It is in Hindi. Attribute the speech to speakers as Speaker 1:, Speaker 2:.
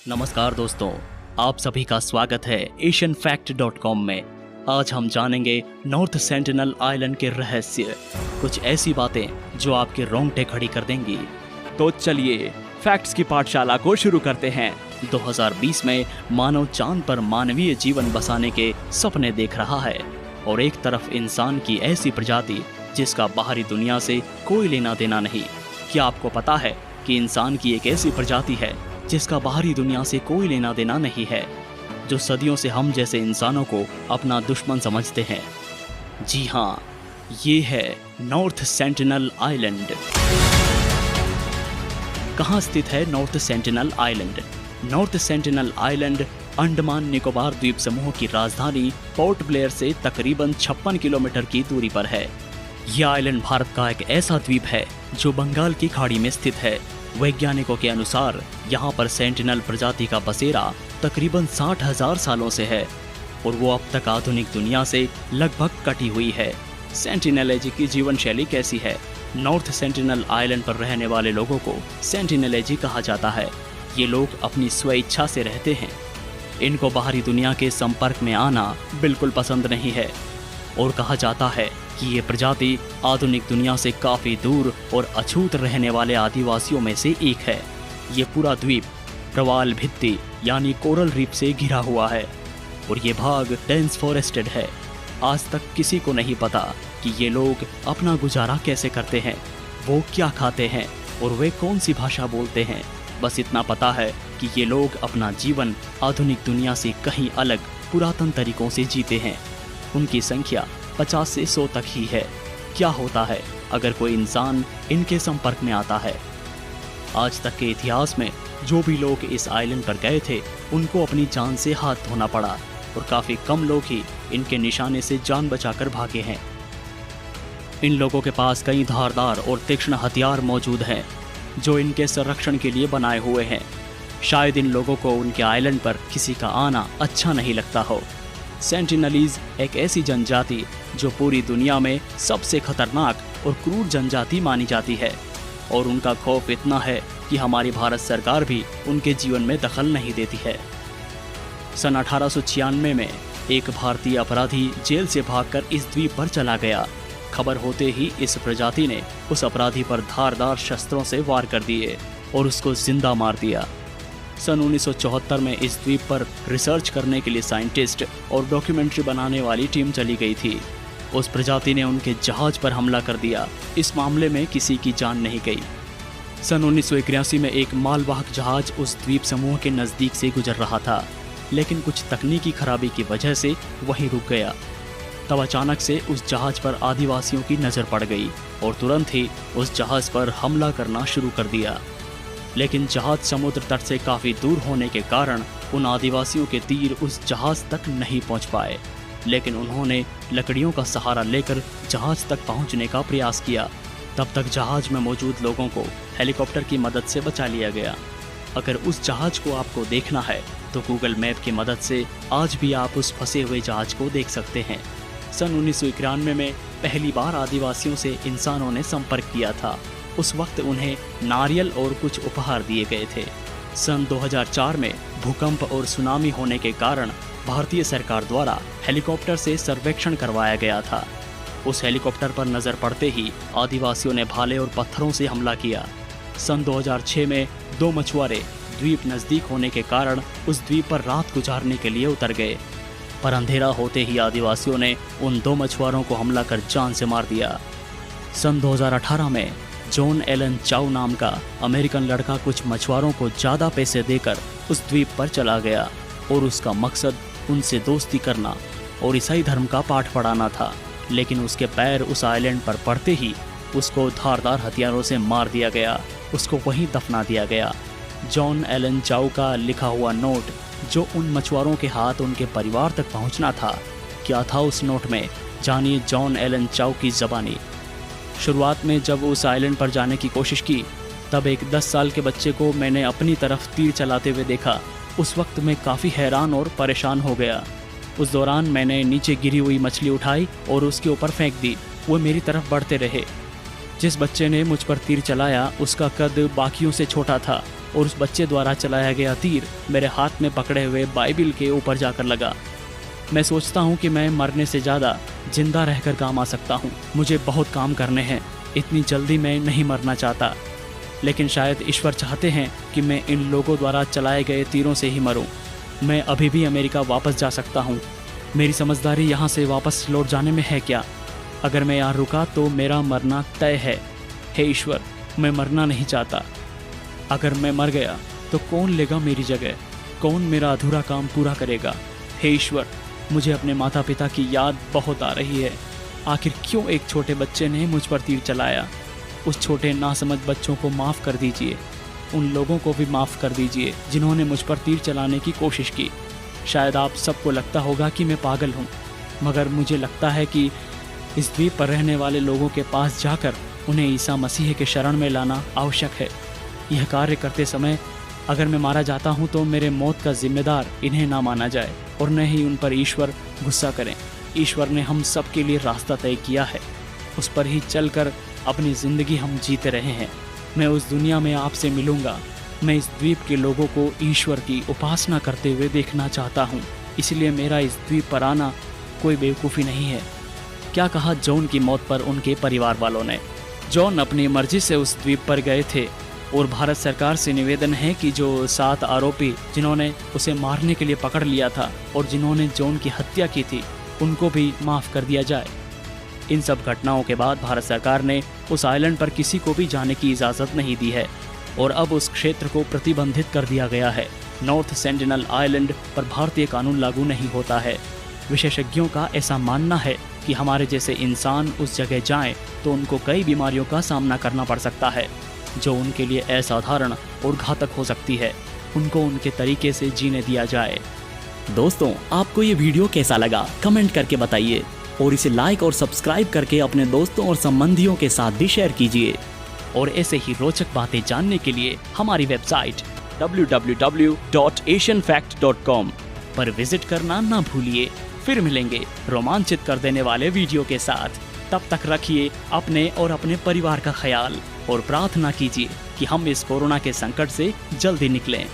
Speaker 1: नमस्कार दोस्तों, आप सभी का स्वागत है asianfact.com में। आज हम जानेंगे नॉर्थ सेंटिनल आइलैंड के रहस्य, कुछ ऐसी बातें जो आपके रोंगटे खड़ी कर देंगी।
Speaker 2: तो चलिए फैक्ट्स की पाठशाला को शुरू करते हैं।
Speaker 1: 2020 में मानव चांद पर मानवीय जीवन बसाने के सपने देख रहा है और एक तरफ इंसान की ऐसी प्रजाति जिसका बाहरी दुनिया से कोई लेना देना नहीं। क्या आपको पता है कि इंसान की एक ऐसी प्रजाति है जिसका बाहरी दुनिया से कोई लेना देना नहीं है, जो सदियों से हम जैसे इंसानों को अपना दुश्मन समझते हैं? जी हाँ, ये है नॉर्थ सेंटिनल आइलैंड। कहाँ स्थित है north sentinel island? North sentinel island Andaman Nicobar द्वीप समूह की राजधानी पोर्ट ब्लेयर से तकरीबन 56 किलोमीटर की दूरी पर है। यह आइलैंड भारत का एक ऐसा द्वीप है जो बंगाल की खाड़ी में स्थित है। वैज्ञानिकों के अनुसार यहाँ पर सेंटिनल प्रजाति का बसेरा तकरीबन 60,000 सालों से है और वो अब तक आधुनिक दुनिया से लगभग कटी हुई है। सेंटिनलेजी की जीवन शैली कैसी है? नॉर्थ सेंटिनल आइलैंड पर रहने वाले लोगों को सेंटिनलेजी कहा जाता है। ये लोग अपनी स्वेच्छा से रहते हैं। इनको बाहरी दुनिया के संपर्क में आना बिल्कुल पसंद नहीं है और कहा जाता है कि ये प्रजाति आधुनिक दुनिया से काफ़ी दूर और अछूत रहने वाले आदिवासियों में से एक है। ये पूरा द्वीप प्रवाल भित्ति यानी कोरल रीफ से घिरा हुआ है और ये भाग डेंस फॉरेस्टेड है। आज तक किसी को नहीं पता कि ये लोग अपना गुजारा कैसे करते हैं, वो क्या खाते हैं और वे कौन सी भाषा बोलते हैं। बस इतना पता है कि ये लोग अपना जीवन आधुनिक दुनिया से कहीं अलग पुरातन तरीकों से जीते हैं। उनकी संख्या 50 से 100 तक ही है। क्या होता है अगर कोई इंसान इनके संपर्क में आता है? आज तक के इतिहास में जो भी लोग इस आइलैंड पर गए थे उनको अपनी जान से हाथ धोना पड़ा और काफ़ी कम लोग ही इनके निशाने से जान बचाकर भागे हैं। इन लोगों के पास कई धारदार और तीक्ष्ण हथियार मौजूद हैं जो इनके संरक्षण के लिए बनाए हुए हैं। शायद इन लोगों को उनके आइलैंड पर किसी का आना अच्छा नहीं लगता हो। सेंटिनलीज एक ऐसी जनजाति जो पूरी दुनिया में सबसे खतरनाक और क्रूर जनजाति मानी जाती है और उनका खौफ इतना है कि हमारी भारत सरकार भी उनके जीवन में दखल नहीं देती है। सन 1896 में एक भारतीय अपराधी जेल से भागकर इस द्वीप पर चला गया। खबर होते ही इस प्रजाति ने उस अपराधी पर धारदार शस्त्रों से वार कर दिए और उसको जिंदा मार दिया। सन 1974 में इस द्वीप पर रिसर्च करने के लिए साइंटिस्ट और डॉक्यूमेंट्री बनाने वाली टीम चली गई थी। उस प्रजाति ने उनके जहाज पर हमला कर दिया। इस मामले में किसी की जान नहीं गई। सन 1981 में एक मालवाहक जहाज उस द्वीप समूह के नज़दीक से गुजर रहा था, लेकिन कुछ तकनीकी खराबी की वजह से वहीं रुक गया। तब अचानक से उस जहाज पर आदिवासियों की नज़र पड़ गई और तुरंत ही उस जहाज पर हमला करना शुरू कर दिया। लेकिन जहाज समुद्र तट से काफ़ी दूर होने के कारण उन आदिवासियों के तीर उस जहाज तक नहीं पहुंच पाए, लेकिन उन्होंने लकड़ियों का सहारा लेकर जहाज तक पहुंचने का प्रयास किया। तब तक जहाज में मौजूद लोगों को हेलीकॉप्टर की मदद से बचा लिया गया। अगर उस जहाज को आपको देखना है तो गूगल मैप की मदद से आज भी आप उस फंसे हुए जहाज को देख सकते हैं। सन 1991 में पहली बार आदिवासियों से इंसानों ने संपर्क किया था। उस वक्त उन्हें नारियल और कुछ उपहार दिए गए थे। सन 2004 में भूकंप और सुनामी होने के कारण भारतीय सरकार द्वारा हेलीकॉप्टर से सर्वेक्षण करवाया गया था। उस हेलीकॉप्टर पर नज़र पड़ते ही आदिवासियों ने भाले और पत्थरों से हमला किया। सन 2006 में 2 मछुआरे द्वीप नज़दीक होने के कारण उस द्वीप पर रात गुजारने के लिए उतर गए, पर अंधेरा होते ही आदिवासियों ने उन 2 मछुआरों को हमला कर जान से मार दिया। सन 2018 में जॉन एलन चाउ नाम का अमेरिकन लड़का कुछ मछुआरों को ज़्यादा पैसे देकर उस द्वीप पर चला गया और उसका मकसद उनसे दोस्ती करना और ईसाई धर्म का पाठ पढ़ाना था। लेकिन उसके पैर उस आइलैंड पर पड़ते ही उसको धारदार हथियारों से मार दिया गया। उसको वहीं दफना दिया गया। जॉन एलन चाउ का लिखा हुआ नोट जो उन मछुआरों के हाथ उनके परिवार तक पहुंचना था, क्या था उस नोट में? जानिए जॉन एलन चाउ की ज़बानी। शुरुआत में जब उस आइलैंड पर जाने की कोशिश की तब एक 10 साल के बच्चे को मैंने अपनी तरफ तीर चलाते हुए देखा। उस वक्त मैं काफ़ी हैरान और परेशान हो गया। उस दौरान मैंने नीचे गिरी हुई मछली उठाई और उसके ऊपर फेंक दी। वो मेरी तरफ बढ़ते रहे। जिस बच्चे ने मुझ पर तीर चलाया उसका कद बाकियों से छोटा था और उस बच्चे द्वारा चलाया गया तीर मेरे हाथ में पकड़े हुए बाइबिल के ऊपर जाकर लगा। मैं सोचता हूँ कि मैं मरने से ज़्यादा जिंदा रहकर काम आ सकता हूँ। मुझे बहुत काम करने हैं, इतनी जल्दी मैं नहीं मरना चाहता, लेकिन शायद ईश्वर चाहते हैं कि मैं इन लोगों द्वारा चलाए गए तीरों से ही मरूं। मैं अभी भी अमेरिका वापस जा सकता हूं। मेरी समझदारी यहाँ से वापस लौट जाने में है क्या? अगर मैं यहाँ रुका तो मेरा मरना तय है। हे ईश्वर, मैं मरना नहीं चाहता। अगर मैं मर गया तो कौन लेगा मेरी जगह? कौन मेरा अधूरा काम पूरा करेगा? हे ईश्वर, मुझे अपने माता पिता की याद बहुत आ रही है। आखिर क्यों एक छोटे बच्चे ने मुझ पर तीर चलाया? उस छोटे नासमझ बच्चों को माफ़ कर दीजिए। उन लोगों को भी माफ़ कर दीजिए जिन्होंने मुझ पर तीर चलाने की कोशिश की। शायद आप सबको लगता होगा कि मैं पागल हूँ, मगर मुझे लगता है कि इस द्वीप पर रहने वाले लोगों के पास जाकर उन्हें ईसा मसीह के शरण में लाना आवश्यक है। यह कार्य करते समय अगर मैं मारा जाता हूँ तो मेरे मौत का जिम्मेदार इन्हें ना माना जाए और न ही उन पर ईश्वर गुस्सा करें। ईश्वर ने हम सब के लिए रास्ता तय किया है, उस पर ही चलकर अपनी ज़िंदगी हम जीते रहे हैं। मैं उस दुनिया में आपसे मिलूंगा। मैं इस द्वीप के लोगों को ईश्वर की उपासना करते हुए देखना चाहता हूँ, इसलिए मेरा इस द्वीप पर आना कोई बेवकूफ़ी नहीं है। क्या कहा जॉन की मौत पर उनके परिवार वालों ने? जॉन अपनी मर्जी से उस द्वीप पर गए थे और भारत सरकार से निवेदन है कि जो 7 आरोपी जिन्होंने उसे मारने के लिए पकड़ लिया था और जिन्होंने जॉन की हत्या की थी, उनको भी माफ़ कर दिया जाए। इन सब घटनाओं के बाद भारत सरकार ने उस आइलैंड पर किसी को भी जाने की इजाज़त नहीं दी है और अब उस क्षेत्र को प्रतिबंधित कर दिया गया है। नॉर्थ सेंटिनल आइलैंड पर भारतीय कानून लागू नहीं होता है। विशेषज्ञों का ऐसा मानना है कि हमारे जैसे इंसान उस जगह जाएं तो उनको कई बीमारियों का सामना करना पड़ सकता है जो उनके लिए असाधारण और घातक हो सकती है। उनको उनके तरीके से जीने दिया जाए।
Speaker 2: दोस्तों, आपको ये वीडियो कैसा लगा कमेंट करके बताइए और इसे लाइक और सब्सक्राइब करके अपने दोस्तों और संबंधियों के साथ भी शेयर कीजिए।
Speaker 1: और ऐसे ही रोचक बातें जानने के लिए हमारी वेबसाइट
Speaker 2: www.asianfact.com
Speaker 1: पर विजिट करना ना भूलिए। फिर मिलेंगे रोमांचित कर देने वाले वीडियो के साथ। तब तक रखिए अपने और अपने परिवार का ख्याल और प्रार्थना कीजिए कि हम इस कोरोना के संकट से जल्दी निकलें।